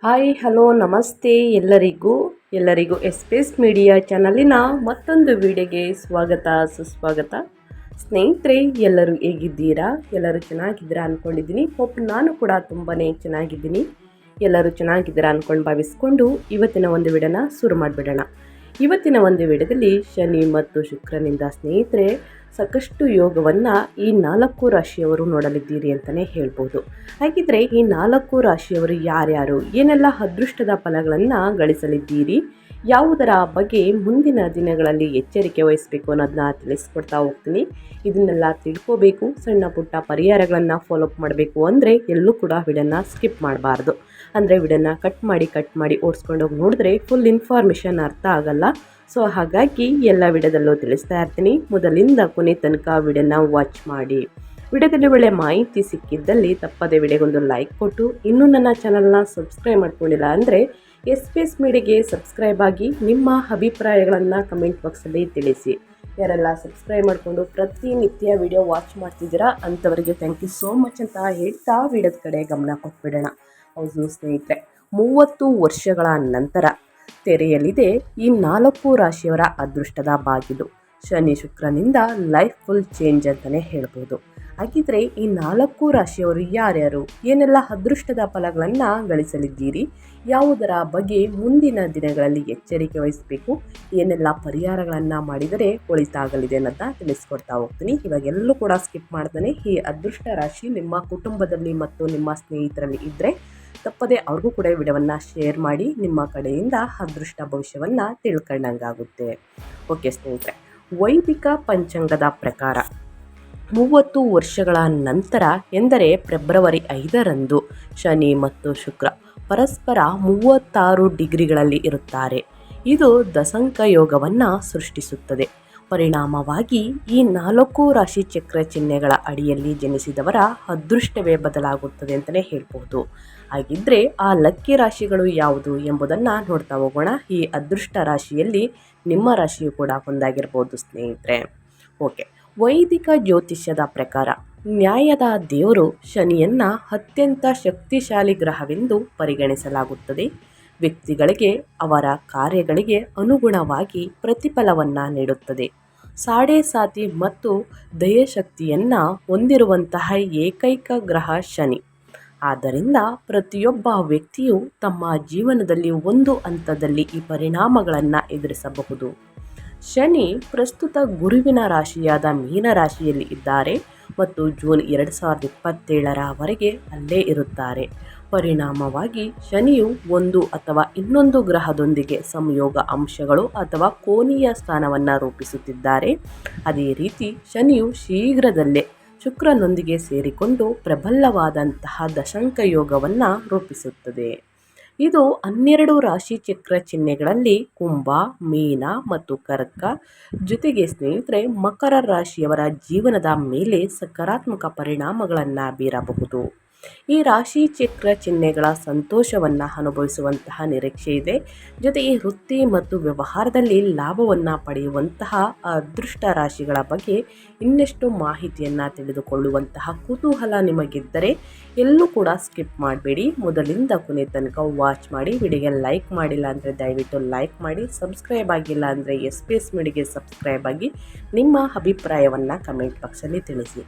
Hi hello ನಮಸ್ತೆ ಎಲ್ಲರಿಗೂ ಎಸ್ಪೇಸ್ media ಚಾನಲಿನ ಮತ್ತೊಂದು ವಿಡಿಯೋಗೆ ಸ್ವಾಗತ ಸುಸ್ವಾಗತ. ಸ್ನೇಹಿತರೆ, ಎಲ್ಲರೂ ಹೇಗಿದ್ದೀರಾ? ಎಲ್ಲರೂ ಚೆನ್ನಾಗಿದ್ದೀರಾ ಅಂದ್ಕೊಂಡಿದ್ದೀನಿ. ನಾನು ಕೂಡ ತುಂಬಾ ಚೆನ್ನಾಗಿದ್ದೀನಿ. ಎಲ್ಲರೂ ಚೆನ್ನಾಗಿದ್ದೀರಾ ಅಂದ್ಕೊಂಡು ಭಾವಿಸ್ಕೊಂಡು ಇವತ್ತಿನ ಒಂದು ವಿಡಿಯೋನ ಶುರು ಮಾಡಿಬಿಡೋಣ. ಇವತ್ತಿನ ಒಂದು ವಿಡಿಯೋದಲ್ಲಿ ಶನಿ ಮತ್ತು ಶುಕ್ರನಿಂದ ಸ್ನೇಹಿತರೆ ಸಾಕಷ್ಟು ಯೋಗವನ್ನು ಈ 4 ರಾಶಿಯವರು ನೋಡಲಿದ್ದೀರಿ ಅಂತಲೇ ಹೇಳ್ಬೋದು. ಹಾಗಿದ್ರೆ ಈ 4 ರಾಶಿಯವರು ಯಾರ್ಯಾರು, ಏನೆಲ್ಲ ಅದೃಷ್ಟದ ಫಲಗಳನ್ನು ಗಳಿಸಲಿದ್ದೀರಿ, ಯಾವುದರ ಬಗ್ಗೆ ಮುಂದಿನ ದಿನಗಳಲ್ಲಿ ಎಚ್ಚರಿಕೆ ವಹಿಸಬೇಕು ಅನ್ನೋದನ್ನ ತಿಳಿಸ್ಕೊಡ್ತಾ ಹೋಗ್ತೀನಿ. ಇದನ್ನೆಲ್ಲ ತಿಳ್ಕೋಬೇಕು, ಸಣ್ಣ ಪುಟ್ಟ ಪರಿಹಾರಗಳನ್ನು ಫಾಲೋಅಪ್ ಮಾಡಬೇಕು ಅಂದರೆ ಎಲ್ಲೂ ಕೂಡ ವಿಡಿಯೋನ ಸ್ಕಿಪ್ ಮಾಡಬಾರ್ದು. ಅಂದರೆ ವಿಡಿಯೋನ ಕಟ್ ಮಾಡಿ ಓಡಿಸ್ಕೊಂಡೋಗಿ ನೋಡಿದ್ರೆ ಫುಲ್ ಇನ್ಫಾರ್ಮೇಷನ್ ಅರ್ಥ ಆಗಲ್ಲ. ಸೊ ಹಾಗಾಗಿ ಎಲ್ಲ ವಿಡಿಯೋದಲ್ಲೂ ತಿಳಿಸ್ತಾ ಇರ್ತೀನಿ. ಮೊದಲಿಂದ ಕೊನೆ ತನಕ ವಿಡಿಯೋನ ವಾಚ್ ಮಾಡಿ. ವಿಡಿಯೋದಲ್ಲಿ ಒಳ್ಳೆ ಮಾಹಿತಿ ಸಿಕ್ಕಿದ್ದಲ್ಲಿ ತಪ್ಪದೆ ವಿಡಿಯೋಗೊಂದು ಲೈಕ್ ಕೊಟ್ಟು, ಇನ್ನೂ ನನ್ನ ಚಾನಲ್ನ ಸಬ್ಸ್ಕ್ರೈಬ್ ಮಾಡ್ಕೊಂಡಿಲ್ಲ ಅಂದರೆ ಎಸ್ಪೇಸ್ ಮೀಡಿಯಾಗೆ ಸಬ್ಸ್ಕ್ರೈಬ್ ಆಗಿ ನಿಮ್ಮ ಅಭಿಪ್ರಾಯಗಳನ್ನು ಕಮೆಂಟ್ ಬಾಕ್ಸಲ್ಲಿ ತಿಳಿಸಿ. ಯಾರೆಲ್ಲ ಸಬ್ಸ್ಕ್ರೈಬ್ ಮಾಡಿಕೊಂಡು ಪ್ರತಿನಿತ್ಯ ವಿಡಿಯೋ ವಾಚ್ ಮಾಡ್ತಿದ್ದೀರಾ ಅಂಥವರಿಗೆ ಥ್ಯಾಂಕ್ ಯು ಸೋ ಮಚ್ ಅಂತ ಹೇಳ್ತಾ ವಿಡಿಯೋದ ಕಡೆ ಗಮನ ಕೊಟ್ಬಿಡೋಣ. ಹೌದು ಸ್ನೇಹಿತರೆ, 30 ವರ್ಷಗಳ ನಂತರ ತೆರೆಯಲಿದೆ ಈ 4 ರಾಶಿಯವರ ಅದೃಷ್ಟದ ಬಾಗಿಲು. ಶನಿ ಶುಕ್ರನಿಂದ ಲೈಫ್ ಫುಲ್ ಚೇಂಜ್ ಅಂತಲೇ ಹೇಳ್ಬೋದು. ಹಾಗಿದ್ರೆ ಈ 4 ರಾಶಿಯವರು ಯಾರ್ಯಾರು, ಏನೆಲ್ಲ ಅದೃಷ್ಟದ ಫಲಗಳನ್ನು ಗಳಿಸಲಿದ್ದೀರಿ, ಯಾವುದರ ಬಗ್ಗೆ ಮುಂದಿನ ದಿನಗಳಲ್ಲಿ ಎಚ್ಚರಿಕೆ ವಹಿಸಬೇಕು, ಏನೆಲ್ಲ ಪರಿಹಾರಗಳನ್ನು ಮಾಡಿದರೆ ಒಳಿತಾಗಲಿದೆ ಅನ್ನೋದನ್ನ ತಿಳಿಸ್ಕೊಡ್ತಾ ಹೋಗ್ತೀನಿ. ಇವಾಗೆಲ್ಲೂ ಕೂಡ ಸ್ಕಿಪ್ ಮಾಡ್ತಾನೆ ಈ ಅದೃಷ್ಟ ರಾಶಿ ನಿಮ್ಮ ಕುಟುಂಬದಲ್ಲಿ ಮತ್ತು ನಿಮ್ಮ ಸ್ನೇಹಿತರಲ್ಲಿ ಇದ್ದರೆ ತಪ್ಪದೆ ಅವ್ರಿಗೂ ಕೂಡ ವಿಡಿಯೋವನ್ನು ಶೇರ್ ಮಾಡಿ, ನಿಮ್ಮ ಕಡೆಯಿಂದ ಅದೃಷ್ಟ ಭವಿಷ್ಯವನ್ನು ತಿಳ್ಕೊಂಡಂಗಾಗುತ್ತೆ. ಓಕೆ ಸ್ನೇಹಿತರೆ, ವೈದಿಕ ಪಂಚಾಂಗದ ಪ್ರಕಾರ 30 ವರ್ಷಗಳ ನಂತರ ಎಂದರೆ ಫೆಬ್ರವರಿ 5ರಂದು ಶನಿ ಮತ್ತು ಶುಕ್ರ ಪರಸ್ಪರ 36 ಡಿಗ್ರಿಗಳಲ್ಲಿ ಇರುತ್ತಾರೆ. ಇದು ದಶಂಕ ಯೋಗವನ್ನು ಸೃಷ್ಟಿಸುತ್ತದೆ. ಪರಿಣಾಮವಾಗಿ ಈ 4 ರಾಶಿ ಚಕ್ರ ಚಿಹ್ನೆಗಳ ಅಡಿಯಲ್ಲಿ ಜನಿಸಿದವರ ಅದೃಷ್ಟವೇ ಬದಲಾಗುತ್ತದೆ ಅಂತಲೇ ಹೇಳ್ಬೋದು. ಹಾಗಿದ್ರೆ ಆ ಲಕ್ಕಿ ರಾಶಿಗಳು ಯಾವುದು ಎಂಬುದನ್ನು ನೋಡ್ತಾ ಹೋಗೋಣ. ಈ ಅದೃಷ್ಟ ರಾಶಿಯಲ್ಲಿ ನಿಮ್ಮ ರಾಶಿಯು ಕೂಡ ಒಂದಾಗಿರ್ಬೋದು ಸ್ನೇಹಿತರೆ. ಓಕೆ, ವೈದಿಕ ಜ್ಯೋತಿಷ್ಯದ ಪ್ರಕಾರ ನ್ಯಾಯದ ದೇವರು ಶನಿಯನ್ನು ಅತ್ಯಂತ ಶಕ್ತಿಶಾಲಿ ಗ್ರಹವೆಂದು ಪರಿಗಣಿಸಲಾಗುತ್ತದೆ. ವ್ಯಕ್ತಿಗಳಿಗೆ ಅವರ ಕಾರ್ಯಗಳಿಗೆ ಅನುಗುಣವಾಗಿ ಪ್ರತಿಫಲವನ್ನು ನೀಡುತ್ತದೆ. ಸಾಡೆ ಸಾತಿ ಮತ್ತು ದಯಶಕ್ತಿಯನ್ನು ಹೊಂದಿರುವಂತಹ ಏಕೈಕ ಗ್ರಹ ಶನಿ. ಆದ್ದರಿಂದ ಪ್ರತಿಯೊಬ್ಬ ವ್ಯಕ್ತಿಯು ತಮ್ಮ ಜೀವನದಲ್ಲಿ ಒಂದು ಹಂತದಲ್ಲಿ ಈ ಪರಿಣಾಮಗಳನ್ನು ಎದುರಿಸಬಹುದು. ಶನಿ ಪ್ರಸ್ತುತ ಗುರುವಿನ ರಾಶಿಯಾದ ಮೀನ ರಾಶಿಯಲ್ಲಿ ಇದ್ದಾರೆ ಮತ್ತು ಜೂನ್ 2027ರವರೆಗೆ ಅಲ್ಲೇ ಇರುತ್ತಾರೆ. ಪರಿಣಾಮವಾಗಿ ಶನಿಯು ಒಂದು ಅಥವಾ ಇನ್ನೊಂದು ಗ್ರಹದೊಂದಿಗೆ ಸಂಯೋಗ ಅಂಶಗಳು ಅಥವಾ ಕೋನೀಯ ಸ್ಥಾನವನ್ನು ರೂಪಿಸುತ್ತಿದ್ದಾರೆ. ಅದೇ ರೀತಿ ಶನಿಯು ಶೀಘ್ರದಲ್ಲೇ ಶುಕ್ರನೊಂದಿಗೆ ಸೇರಿಕೊಂಡು ಪ್ರಬಲವಾದಂತಹ ದಶಂಕ ಯೋಗವನ್ನು ರೂಪಿಸುತ್ತದೆ. ಇದು 12 ರಾಶಿ ಚಕ್ರ ಚಿಹ್ನೆಗಳಲ್ಲಿ ಕುಂಭ, ಮೀನ ಮತ್ತು ಕರ್ಕ ಜೊತೆಗೆ ಸ್ನೇಹಿತರೆ ಮಕರ ರಾಶಿಯವರ ಜೀವನದ ಮೇಲೆ ಸಕಾರಾತ್ಮಕ ಪರಿಣಾಮಗಳನ್ನು ಬೀರಬಹುದು. ಈ ರಾಶಿ ಚಕ್ರ ಚಿಹ್ನೆಗಳ ಸಂತೋಷವನ್ನು ಅನುಭವಿಸುವಂತಹ ನಿರೀಕ್ಷೆ ಇದೆ. ಜೊತೆಗೆ ವೃತ್ತಿ ಮತ್ತು ವ್ಯವಹಾರದಲ್ಲಿ ಲಾಭವನ್ನು ಪಡೆಯುವಂತಹ ಅದೃಷ್ಟ ರಾಶಿಗಳ ಬಗ್ಗೆ ಇನ್ನಷ್ಟು ಮಾಹಿತಿಯನ್ನು ತಿಳಿದುಕೊಳ್ಳುವಂತಹ ಕುತೂಹಲ ನಿಮಗಿದ್ದರೆ ಎಲ್ಲೂ ಕೂಡ ಸ್ಕಿಪ್ ಮಾಡಬೇಡಿ. ಮೊದಲಿಂದ ಕೊನೆ ತನಕ ವಾಚ್ ಮಾಡಿ. ವಿಡಿಯೋಗೆ ಲೈಕ್ ಮಾಡಿಲ್ಲ ಅಂದರೆ ದಯವಿಟ್ಟು ಲೈಕ್ ಮಾಡಿ. ಸಬ್ಸ್ಕ್ರೈಬ್ ಆಗಿಲ್ಲ ಅಂದರೆ ಎಸ್ಪೇಸ್ ಮೀಡಿಯಾಗೆ ಸಬ್ಸ್ಕ್ರೈಬ್ ಆಗಿ ನಿಮ್ಮ ಅಭಿಪ್ರಾಯವನ್ನು ಕಮೆಂಟ್ ಬಾಕ್ಸಲ್ಲಿ ತಿಳಿಸಿ.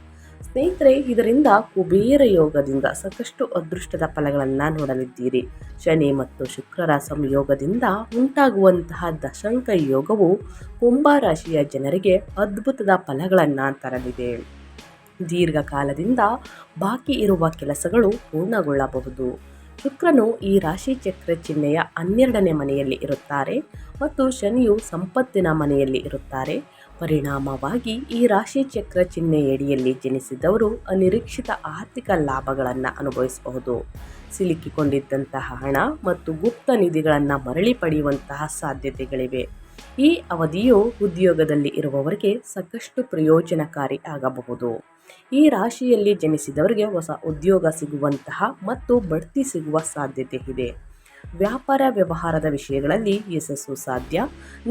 ಸ್ನೇಹಿತರೆ, ಇದರಿಂದ ಕುಬೇರ ಯೋಗದಿಂದ ಸಾಕಷ್ಟು ಅದೃಷ್ಟದ ಫಲಗಳನ್ನು ನೋಡಲಿದ್ದೀರಿ. ಶನಿ ಮತ್ತು ಶುಕ್ರರ ಸಂಯೋಗದಿಂದ ಉಂಟಾಗುವಂತಹ ದಶಂಕ ಯೋಗವು ಕುಂಭ ರಾಶಿಯ ಜನರಿಗೆ ಅದ್ಭುತದ ಫಲಗಳನ್ನು ತರಲಿದೆ. ದೀರ್ಘಕಾಲದಿಂದ ಬಾಕಿ ಇರುವ ಕೆಲಸಗಳು ಪೂರ್ಣಗೊಳ್ಳಬಹುದು. ಶುಕ್ರನು ಈ ರಾಶಿ ಚಕ್ರ ಚಿಹ್ನೆಯ 12ನೇ ಮನೆಯಲ್ಲಿ ಇರುತ್ತಾರೆ ಮತ್ತು ಶನಿಯು ಸಂಪತ್ತಿನ ಮನೆಯಲ್ಲಿ ಇರುತ್ತಾರೆ. ಪರಿಣಾಮವಾಗಿ ಈ ರಾಶಿ ಚಕ್ರ ಚಿಹ್ನೆಯಡಿಯಲ್ಲಿ ಜನಿಸಿದವರು ಅನಿರೀಕ್ಷಿತ ಆರ್ಥಿಕ ಲಾಭಗಳನ್ನು ಅನುಭವಿಸಬಹುದು. ಸಿಲುಕಿಕೊಂಡಿದ್ದಂತಹ ಹಣ ಮತ್ತು ಗುಪ್ತ ನಿಧಿಗಳನ್ನು ಮರಳಿ ಪಡೆಯುವಂತಹ ಸಾಧ್ಯತೆಗಳಿವೆ. ಈ ಅವಧಿಯು ಉದ್ಯೋಗದಲ್ಲಿ ಇರುವವರಿಗೆ ಸಾಕಷ್ಟು ಪ್ರಯೋಜನಕಾರಿ ಆಗಬಹುದು. ಈ ರಾಶಿಯಲ್ಲಿ ಜನಿಸಿದವರಿಗೆ ಹೊಸ ಉದ್ಯೋಗ ಸಿಗುವಂತಹ ಮತ್ತು ಬಡ್ತಿ ಸಿಗುವ ಸಾಧ್ಯತೆ ಇದೆ. ವ್ಯಾಪಾರ ವ್ಯವಹಾರದ ವಿಷಯಗಳಲ್ಲಿ ಯಶಸ್ಸು ಸಾಧ್ಯ.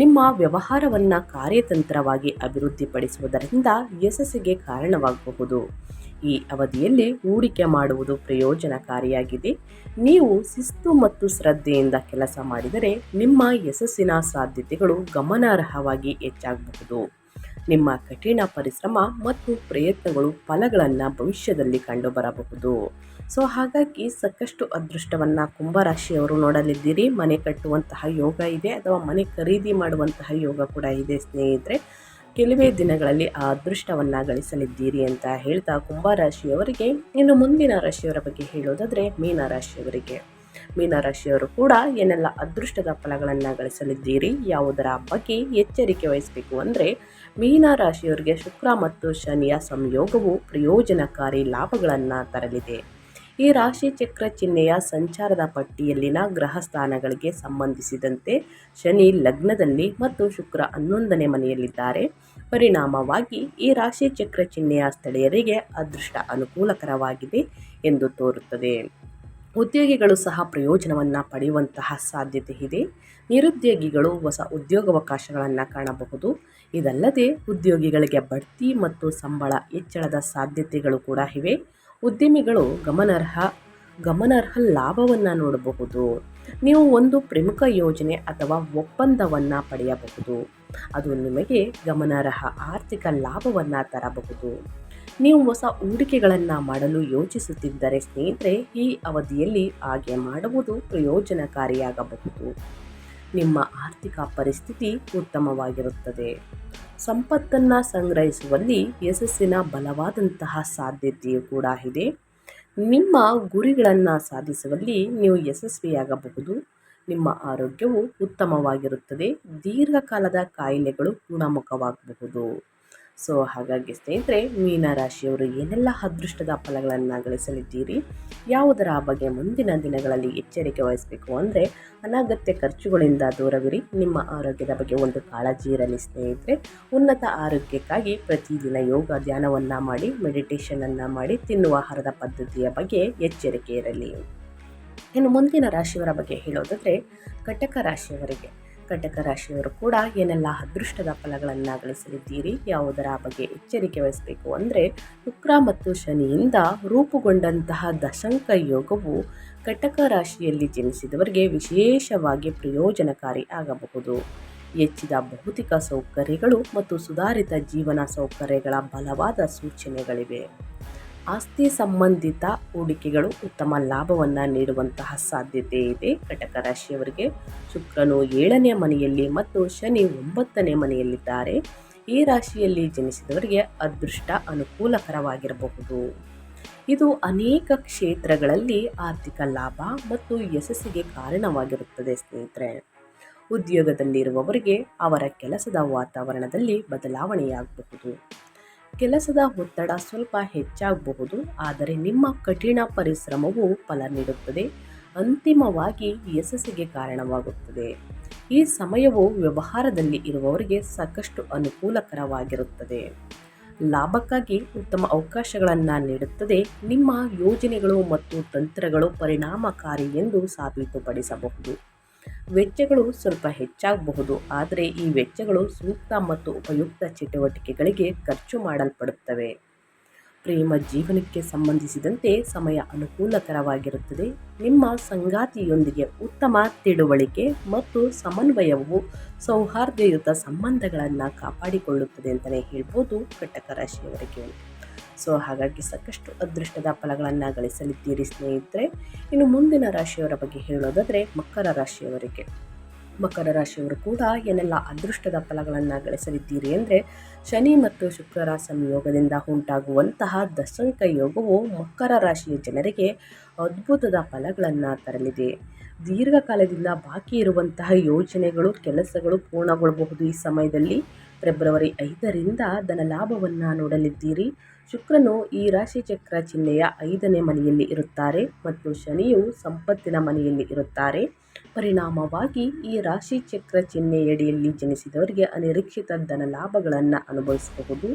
ನಿಮ್ಮ ವ್ಯವಹಾರವನ್ನು ಕಾರ್ಯತಂತ್ರವಾಗಿ ಅಭಿವೃದ್ಧಿಪಡಿಸುವುದರಿಂದ ಯಶಸ್ಸಿಗೆ ಕಾರಣವಾಗಬಹುದು. ಈ ಅವಧಿಯಲ್ಲಿ ಹೂಡಿಕೆ ಮಾಡುವುದು ಪ್ರಯೋಜನಕಾರಿಯಾಗಿದೆ. ನೀವು ಶಿಸ್ತು ಮತ್ತು ಶ್ರದ್ಧೆಯಿಂದ ಕೆಲಸ ಮಾಡಿದರೆ ನಿಮ್ಮ ಯಶಸ್ಸಿನ ಸಾಧ್ಯತೆಗಳು ಗಮನಾರ್ಹವಾಗಿ ಹೆಚ್ಚಾಗಬಹುದು. ನಿಮ್ಮ ಕಠಿಣ ಪರಿಶ್ರಮ ಮತ್ತು ಪ್ರಯತ್ನಗಳು ಫಲಗಳನ್ನು ಭವಿಷ್ಯದಲ್ಲಿ ಕಂಡುಬರಬಹುದು. ಸೊ ಹಾಗಾಗಿ ಸಾಕಷ್ಟು ಅದೃಷ್ಟವನ್ನು ಕುಂಭರಾಶಿಯವರು ನೋಡಲಿದ್ದೀರಿ. ಮನೆ ಕಟ್ಟುವಂತಹ ಯೋಗ ಇದೆ ಅಥವಾ ಮನೆ ಖರೀದಿ ಮಾಡುವಂತಹ ಯೋಗ ಕೂಡ ಇದೆ ಸ್ನೇಹಿತರೆ. ಕೆಲವೇ ದಿನಗಳಲ್ಲಿ ಆ ಅದೃಷ್ಟವನ್ನು ಗಳಿಸಲಿದ್ದೀರಿ ಅಂತ ಹೇಳ್ತಾ ಕುಂಭರಾಶಿಯವರಿಗೆ, ಇನ್ನು ಮುಂದಿನ ರಾಶಿಯವರ ಬಗ್ಗೆ ಹೇಳೋದಾದರೆ ಮೀನರಾಶಿಯವರು ಕೂಡ ಏನೆಲ್ಲ ಅದೃಷ್ಟದ ಫಲಗಳನ್ನು ಗಳಿಸಲಿದ್ದೀರಿ, ಯಾವುದರ ಬಗ್ಗೆ ಎಚ್ಚರಿಕೆ ವಹಿಸಬೇಕು ಅಂದರೆ, ಮೀನರಾಶಿಯವರಿಗೆ ಶುಕ್ರ ಮತ್ತು ಶನಿಯ ಸಂಯೋಗವು ಪ್ರಯೋಜನಕಾರಿ ಲಾಭಗಳನ್ನು ತರಲಿದೆ. ಈ ರಾಶಿ ಚಕ್ರ ಚಿಹ್ನೆಯ ಸಂಚಾರದ ಪಟ್ಟಿಯಲ್ಲಿನ ಗ್ರಹ ಸ್ಥಾನಗಳಿಗೆ ಸಂಬಂಧಿಸಿದಂತೆ ಶನಿ ಲಗ್ನದಲ್ಲಿ ಮತ್ತು ಶುಕ್ರ 11ನೇ ಮನೆಯಲ್ಲಿದ್ದಾರೆ. ಪರಿಣಾಮವಾಗಿ ಈ ರಾಶಿ ಚಕ್ರ ಚಿಹ್ನೆಯ ಸ್ಥಳೀಯರಿಗೆ ಅದೃಷ್ಟ ಅನುಕೂಲಕರವಾಗಿದೆ ಎಂದು ತೋರುತ್ತದೆ. ಉದ್ಯೋಗಿಗಳು ಸಹ ಪ್ರಯೋಜನವನ್ನು ಪಡೆಯುವಂತಹ ಸಾಧ್ಯತೆ ಇದೆ. ನಿರುದ್ಯೋಗಿಗಳು ಹೊಸ ಉದ್ಯೋಗಾವಕಾಶಗಳನ್ನು ಕಾಣಬಹುದು. ಇದಲ್ಲದೆ ಉದ್ಯೋಗಿಗಳಿಗೆ ಬಡ್ತಿ ಮತ್ತು ಸಂಬಳ ಹೆಚ್ಚಳದ ಸಾಧ್ಯತೆಗಳು ಕೂಡ ಇವೆ. ಉದ್ಯಮಿಗಳು ಗಮನಾರ್ಹ ಲಾಭವನ್ನು ನೋಡಬಹುದು. ನೀವು ಒಂದು ಪ್ರಮುಖ ಯೋಜನೆ ಅಥವಾ ಒಪ್ಪಂದವನ್ನು ಪಡೆಯಬಹುದು. ಅದು ನಿಮಗೆ ಗಮನಾರ್ಹ ಆರ್ಥಿಕ ಲಾಭವನ್ನು ತರಬಹುದು. ನೀವು ಹೊಸ ಹೂಡಿಕೆಗಳನ್ನು ಮಾಡಲು ಯೋಚಿಸುತ್ತಿದ್ದರೆ ಸ್ನೇಹಿತರೆ, ಈ ಅವಧಿಯಲ್ಲಿ ಹಾಗೆ ಮಾಡುವುದು ಪ್ರಯೋಜನಕಾರಿಯಾಗಬಹುದು. ನಿಮ್ಮ ಆರ್ಥಿಕ ಪರಿಸ್ಥಿತಿ ಉತ್ತಮವಾಗಿರುತ್ತದೆ. ಸಂಪತ್ತನ್ನು ಸಂಗ್ರಹಿಸುವಲ್ಲಿ ಯಶಸ್ಸಿನ ಬಲವಾದಂತಹ ಸಾಧ್ಯತೆಯೂ ಕೂಡ ಇದೆ. ನಿಮ್ಮ ಗುರಿಗಳನ್ನು ಸಾಧಿಸುವಲ್ಲಿ ನೀವು ಯಶಸ್ವಿಯಾಗಬಹುದು. ನಿಮ್ಮ ಆರೋಗ್ಯವು ಉತ್ತಮವಾಗಿರುತ್ತದೆ. ದೀರ್ಘಕಾಲದ ಕಾಯಿಲೆಗಳು ಗುಣಮುಖವಾಗಬಹುದು. ಸೊ ಹಾಗಾಗಿ ಸ್ನೇಹಿತರೆ, ಮೀನರಾಶಿಯವರು ಏನೆಲ್ಲ ಅದೃಷ್ಟದ ಫಲಗಳನ್ನು ಗಳಿಸಲಿದ್ದೀರಿ, ಯಾವುದರ ಬಗ್ಗೆ ಮುಂದಿನ ದಿನಗಳಲ್ಲಿ ಎಚ್ಚರಿಕೆ ವಹಿಸಬೇಕು ಅಂದರೆ, ಅನಗತ್ಯ ಖರ್ಚುಗಳಿಂದ ದೂರವಿರಿ. ನಿಮ್ಮ ಆರೋಗ್ಯದ ಬಗ್ಗೆ ಒಂದು ಕಾಳಜಿ ಇರಲಿ ಸ್ನೇಹಿತರೆ. ಉನ್ನತ ಆರೋಗ್ಯಕ್ಕಾಗಿ ಪ್ರತಿದಿನ ಯೋಗ ಧ್ಯಾನವನ್ನು ಮಾಡಿ, ಮೆಡಿಟೇಷನನ್ನು ಮಾಡಿ, ತಿನ್ನುವ ಆಹಾರದ ಪದ್ಧತಿಯ ಬಗ್ಗೆ ಎಚ್ಚರಿಕೆ ಇರಲಿ. ಇನ್ನು ಮುಂದಿನ ರಾಶಿಯವರ ಬಗ್ಗೆ ಹೇಳೋದಾದರೆ, ಕಟಕ ರಾಶಿಯವರು ಕೂಡ ಏನೆಲ್ಲ ಅದೃಷ್ಟದ ಫಲಗಳನ್ನು ಗಳಿಸಲಿದ್ದೀರಿ, ಯಾವುದರ ಬಗ್ಗೆ ಎಚ್ಚರಿಕೆ ವಹಿಸಬೇಕು ಅಂದರೆ, ಶುಕ್ರ ಮತ್ತು ಶನಿಯಿಂದ ರೂಪುಗೊಂಡಂತಹ ದಶಂಕ ಯೋಗವು ಕಟಕ ರಾಶಿಯಲ್ಲಿ ಜನಿಸಿದವರಿಗೆ ವಿಶೇಷವಾಗಿ ಪ್ರಯೋಜನಕಾರಿ ಆಗಬಹುದು. ಹೆಚ್ಚಿದ ಭೌತಿಕ ಸೌಕರ್ಯಗಳು ಮತ್ತು ಸುಧಾರಿತ ಜೀವನ ಸೌಕರ್ಯಗಳ ಬಲವಾದ ಸೂಚನೆಗಳಿವೆ. ಆಸ್ತಿ ಸಂಬಂಧಿತ ಹೂಡಿಕೆಗಳು ಉತ್ತಮ ಲಾಭವನ್ನು ನೀಡುವಂತಹ ಸಾಧ್ಯತೆ ಇದೆ. ಕಟಕ ರಾಶಿಯವರಿಗೆ ಶುಕ್ರನು 7ನೇ ಮನೆಯಲ್ಲಿ ಮತ್ತು ಶನಿ 9ನೇ ಮನೆಯಲ್ಲಿದ್ದಾರೆ. ಈ ರಾಶಿಯಲ್ಲಿ ಜನಿಸಿದವರಿಗೆ ಅದೃಷ್ಟ ಅನುಕೂಲಕರವಾಗಿರಬಹುದು. ಇದು ಅನೇಕ ಕ್ಷೇತ್ರಗಳಲ್ಲಿ ಆರ್ಥಿಕ ಲಾಭ ಮತ್ತು ಯಶಸ್ಸಿಗೆ ಕಾರಣವಾಗಿರುತ್ತದೆ ಸ್ನೇಹಿತರೆ. ಉದ್ಯೋಗದಲ್ಲಿರುವವರಿಗೆ ಅವರ ಕೆಲಸದ ವಾತಾವರಣದಲ್ಲಿ ಬದಲಾವಣೆಯಾಗಬಹುದು. ಕೆಲಸದ ಒತ್ತಡ ಸ್ವಲ್ಪ ಹೆಚ್ಚಾಗಬಹುದು, ಆದರೆ ನಿಮ್ಮ ಕಠಿಣ ಪರಿಶ್ರಮವು ಫಲ ನೀಡುತ್ತದೆ. ಅಂತಿಮವಾಗಿ ಯಶಸ್ಸಿಗೆ ಕಾರಣವಾಗುತ್ತದೆ. ಈ ಸಮಯವು ವ್ಯವಹಾರದಲ್ಲಿ ಇರುವವರಿಗೆ ಸಾಕಷ್ಟು ಅನುಕೂಲಕರವಾಗಿರುತ್ತದೆ. ಲಾಭಕ್ಕಾಗಿ ಉತ್ತಮ ಅವಕಾಶಗಳನ್ನು ನೀಡುತ್ತದೆ. ನಿಮ್ಮ ಯೋಜನೆಗಳು ಮತ್ತು ತಂತ್ರಗಳು ಪರಿಣಾಮಕಾರಿ ಎಂದು ಸಾಬೀತುಪಡಿಸಬಹುದು. ವೆಚ್ಚಗಳು ಸ್ವಲ್ಪ ಹೆಚ್ಚಾಗಬಹುದು, ಆದರೆ ಈ ವೆಚ್ಚಗಳು ಸೂಕ್ತ ಮತ್ತು ಉಪಯುಕ್ತ ಚಟುವಟಿಕೆಗಳಿಗೆ ಖರ್ಚು ಮಾಡಲ್ಪಡುತ್ತವೆ. ಪ್ರೇಮ ಜೀವನಕ್ಕೆ ಸಂಬಂಧಿಸಿದಂತೆ ಸಮಯ ಅನುಕೂಲಕರವಾಗಿರುತ್ತದೆ. ನಿಮ್ಮ ಸಂಗಾತಿಯೊಂದಿಗೆ ಉತ್ತಮ ತಿಳುವಳಿಕೆ ಮತ್ತು ಸಮನ್ವಯವು ಸೌಹಾರ್ದಯುತ ಸಂಬಂಧಗಳನ್ನು ಕಾಪಾಡಿಕೊಳ್ಳುತ್ತದೆ ಅಂತಲೇ ಹೇಳ್ಬೋದು ಕಟಕ ರಾಶಿಯವರಿಗೆ. ಸೊ ಹಾಗಾಗಿ ಸಾಕಷ್ಟು ಅದೃಷ್ಟದ ಫಲಗಳನ್ನು ಗಳಿಸಲಿದ್ದೀರಿ ಸ್ನೇಹಿತರೆ. ಇನ್ನು ಮುಂದಿನ ರಾಶಿಯವರ ಬಗ್ಗೆ ಹೇಳೋದಾದರೆ, ಮಕರ ರಾಶಿಯವರು ಕೂಡ ಏನೆಲ್ಲ ಅದೃಷ್ಟದ ಫಲಗಳನ್ನು ಗಳಿಸಲಿದ್ದೀರಿ ಅಂದರೆ, ಶನಿ ಮತ್ತು ಶುಕ್ರರ ಸಂಯೋಗದಿಂದ ಉಂಟಾಗುವಂತಹ ದಶಂಕ ಯೋಗವು ಮಕರ ರಾಶಿಯ ಜನರಿಗೆ ಅದ್ಭುತದ ಫಲಗಳನ್ನು ತರಲಿದೆ. ದೀರ್ಘಕಾಲದಿಂದ ಬಾಕಿ ಇರುವಂತಹ ಯೋಜನೆಗಳು, ಕೆಲಸಗಳು ಪೂರ್ಣಗೊಳ್ಳಬಹುದು. ಈ ಸಮಯದಲ್ಲಿ ಫೆಬ್ರವರಿ 5ರಿಂದ ಧನಲಾಭವನ್ನು ನೋಡಲಿದ್ದೀರಿ. ಶುಕ್ರನು ಈ ರಾಶಿ ಚಕ್ರ ಚಿಹ್ನೆಯ 5ನೇ ಮನೆಯಲ್ಲಿ ಇರುತ್ತಾರೆ ಮತ್ತು ಶನಿಯು ಸಂಪತ್ತಿನ ಮನೆಯಲ್ಲಿ ಇರುತ್ತಾರೆ. ಪರಿಣಾಮವಾಗಿ ಈ ರಾಶಿ ಚಕ್ರ ಚಿಹ್ನೆಯಡಿಯಲ್ಲಿ ಜನಿಸಿದವರಿಗೆ ಅನಿರೀಕ್ಷಿತ ಧನ ಲಾಭಗಳನ್ನು ಅನುಭವಿಸಬಹುದು.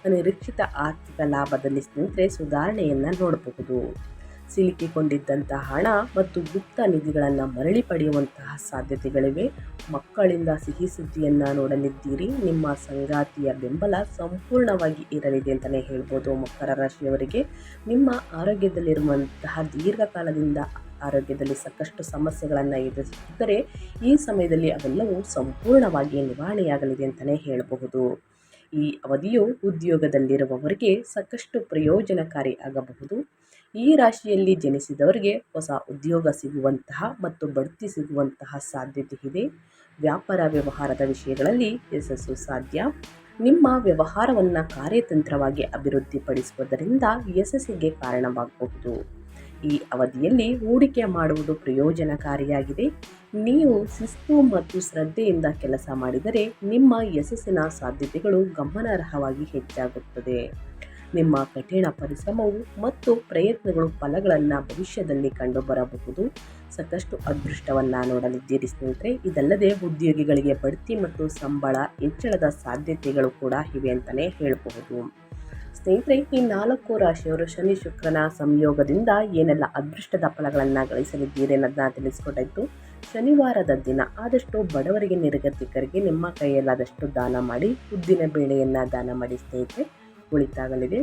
ಅನಿರೀಕ್ಷಿತ ಆರ್ಥಿಕ ಲಾಭದಲ್ಲಿ ಸ್ನೇಹಿತರೆ ಸುಧಾರಣೆಯನ್ನು ನೋಡಬಹುದು. ಸಿಲುಕಿಕೊಂಡಿದ್ದಂತಹ ಹಣ ಮತ್ತು ಗುಪ್ತ ನಿಧಿಗಳನ್ನು ಮರಳಿ ಪಡೆಯುವಂತಹ ಸಾಧ್ಯತೆಗಳಿವೆ. ಮಕ್ಕಳಿಂದ ಸಿಹಿ ಸುದ್ದಿಯನ್ನು ನೋಡಲಿದ್ದೀರಿ. ನಿಮ್ಮ ಸಂಗಾತಿಯ ಬೆಂಬಲ ಸಂಪೂರ್ಣವಾಗಿ ಇರಲಿದೆ ಅಂತಲೇ ಹೇಳ್ಬೋದು. ಮಕರ ರಾಶಿಯವರಿಗೆ ನಿಮ್ಮ ಆರೋಗ್ಯದಲ್ಲಿರುವಂತಹ ದೀರ್ಘಕಾಲದಿಂದ ಆರೋಗ್ಯದಲ್ಲಿ ಸಾಕಷ್ಟು ಸಮಸ್ಯೆಗಳನ್ನು ಎದುರಿಸುತ್ತಿದ್ದರೆ ಈ ಸಮಯದಲ್ಲಿ ಅವೆಲ್ಲವೂ ಸಂಪೂರ್ಣವಾಗಿ ನಿವಾರಣೆಯಾಗಲಿದೆ ಅಂತಲೇ ಹೇಳಬಹುದು. ಈ ಅವಧಿಯು ಉದ್ಯೋಗದಲ್ಲಿರುವವರಿಗೆ ಸಾಕಷ್ಟು ಪ್ರಯೋಜನಕಾರಿ ಆಗಬಹುದು. ಈ ರಾಶಿಯಲ್ಲಿ ಜನಿಸಿದವರಿಗೆ ಹೊಸ ಉದ್ಯೋಗ ಸಿಗುವಂತಹ ಮತ್ತು ಬಡ್ತಿ ಸಿಗುವಂತಹ ಸಾಧ್ಯತೆ ಇದೆ. ವ್ಯಾಪಾರ ವ್ಯವಹಾರದ ವಿಷಯಗಳಲ್ಲಿ ಯಶಸ್ಸು ಸಾಧ್ಯ. ನಿಮ್ಮ ವ್ಯವಹಾರವನ್ನು ಕಾರ್ಯತಂತ್ರವಾಗಿ ಅಭಿವೃದ್ಧಿಪಡಿಸುವುದರಿಂದ ಯಶಸ್ಸಿಗೆ ಕಾರಣವಾಗಬಹುದು. ಈ ಅವಧಿಯಲ್ಲಿ ಹೂಡಿಕೆ ಮಾಡುವುದು ಪ್ರಯೋಜನಕಾರಿಯಾಗಿದೆ. ನೀವು ಶಿಸ್ತು ಮತ್ತು ಶ್ರದ್ಧೆಯಿಂದ ಕೆಲಸ ಮಾಡಿದರೆ ನಿಮ್ಮ ಯಶಸ್ಸಿನ ಸಾಧ್ಯತೆಗಳು ಗಮನಾರ್ಹವಾಗಿ ಹೆಚ್ಚಾಗುತ್ತದೆ. ನಿಮ್ಮ ಕಠಿಣ ಪರಿಶ್ರಮವು ಮತ್ತು ಪ್ರಯತ್ನಗಳು ಫಲಗಳನ್ನು ಭವಿಷ್ಯದಲ್ಲಿ ಕಂಡುಬರಬಹುದು. ಸಾಕಷ್ಟು ಅದೃಷ್ಟವನ್ನು ನೋಡಲಿದ್ದೀರಿ ಸ್ನೇಹಿತರೆ. ಇದಲ್ಲದೆ ಉದ್ಯೋಗಿಗಳಿಗೆ ಬಡ್ತಿ ಮತ್ತು ಸಂಬಳ ಹೆಚ್ಚಳದ ಸಾಧ್ಯತೆಗಳು ಕೂಡ ಇವೆ ಅಂತಲೇ ಹೇಳಬಹುದು. ಸ್ನೇಹಿತರೆ, ಈ 4 ರಾಶಿಯವರು ಶನಿ ಶುಕ್ರನ ಸಂಯೋಗದಿಂದ ಏನೆಲ್ಲ ಅದೃಷ್ಟದ ಫಲಗಳನ್ನು ಗಳಿಸಲಿದ್ದೀರಿ ಅನ್ನೋದನ್ನ ತಿಳಿಸ್ಕೊಟ್ಟಾಯಿತು. ಶನಿವಾರದ ದಿನ ಆದಷ್ಟು ಬಡವರಿಗೆ, ನಿರ್ಗತಿಕರಿಗೆ ನಿಮ್ಮ ಕೈಯಲ್ಲಾದಷ್ಟು ದಾನ ಮಾಡಿ. ಉದ್ದಿನ ಬೇಳೆಯನ್ನು ದಾನ ಮಾಡಿ ಸ್ನೇಹಿತರೆ, ಒಳಿತಾಗಲಿದೆ.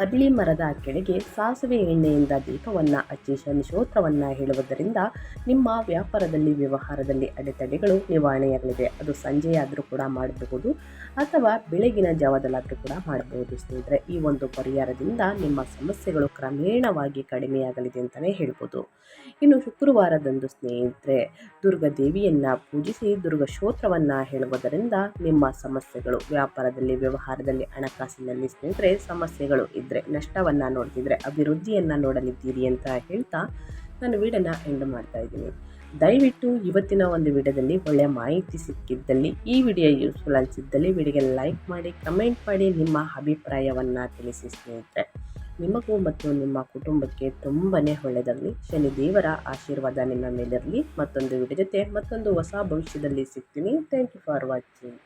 ಅರಳಿ ಮರದ ಕೆಳಗೆ ಸಾಸಿವೆ ಎಣ್ಣೆಯಿಂದ ದೀಪವನ್ನು ಹಚ್ಚಿ ಶನಿ ಸ್ತೋತ್ರವನ್ನು ಹೇಳುವುದರಿಂದ ನಿಮ್ಮ ವ್ಯಾಪಾರದಲ್ಲಿ, ವ್ಯವಹಾರದಲ್ಲಿ ಅಡೆತಡೆಗಳು ನಿವಾರಣೆಯಾಗಲಿದೆ. ಅದು ಸಂಜೆಯಾದರೂ ಕೂಡ ಮಾಡಬಹುದು ಅಥವಾ ಬೆಳಗಿನ ಜಾವದಲ್ಲಾದರೂ ಕೂಡ ಮಾಡಬಹುದು ಸ್ನೇಹಿತರೆ. ಈ ಒಂದು ಪರಿಹಾರದಿಂದ ನಿಮ್ಮ ಸಮಸ್ಯೆಗಳು ಕ್ರಮೇಣವಾಗಿ ಕಡಿಮೆಯಾಗಲಿದೆ ಅಂತಲೇ ಹೇಳ್ಬೋದು. ಇನ್ನು ಶುಕ್ರವಾರದಂದು ಸ್ನೇಹಿತರೆ, ದುರ್ಗಾ ದೇವಿಯನ್ನು ಪೂಜಿಸಿ ದುರ್ಗಾ ಸ್ತೋತ್ರವನ್ನು ಹೇಳುವುದರಿಂದ ನಿಮ್ಮ ಸಮಸ್ಯೆಗಳು ವ್ಯಾಪಾರದಲ್ಲಿ, ವ್ಯವಹಾರದಲ್ಲಿ, ಹಣಕಾಸಿನಲ್ಲಿ ಸ್ನೇಹಿತರೆ ಸಮಸ್ಯೆಗಳು ಇದ್ದರೆ, ನಷ್ಟವನ್ನು ನೋಡ್ತಿದ್ರೆ ಅಭಿವೃದ್ಧಿಯನ್ನು ನೋಡಲಿದ್ದೀರಿ ಅಂತ ಹೇಳ್ತಾ ನಾನು ವಿಡಿಯೋನ ಎಂಡ್ ಮಾಡ್ತಾ ಇದ್ದೀನಿ. ದಯವಿಟ್ಟು ಇವತ್ತಿನ ಒಂದು ವಿಡಿಯೋದಲ್ಲಿ ಒಳ್ಳೆಯ ಮಾಹಿತಿ ಸಿಕ್ಕಿದ್ದಲ್ಲಿ, ಈ ವಿಡಿಯೋ ಯೂಸ್ಫುಲ್ ಅನಿಸಿದ್ದಲ್ಲಿ ವಿಡಿಯೋಗೆ ಲೈಕ್ ಮಾಡಿ, ಕಮೆಂಟ್ ಮಾಡಿ, ನಿಮ್ಮ ಅಭಿಪ್ರಾಯವನ್ನು ತಿಳಿಸಿ ಸ್ನೇಹಿತರೆ. ನಿಮಗೂ ಮತ್ತು ನಿಮ್ಮ ಕುಟುಂಬಕ್ಕೆ ತುಂಬಾ ಒಳ್ಳೆಯದಾಗಲಿ. ಶನಿ ದೇವರ ಆಶೀರ್ವಾದ ನಿಮ್ಮ ಮೇಲಿರಲಿ. ಮತ್ತೊಂದು ವಿಡಿಯೋ ಜೊತೆ ಮತ್ತೊಂದು ಹೊಸ ಭವಿಷ್ಯದಲ್ಲಿ ಸಿಗ್ತೀನಿ. Thank you for watching.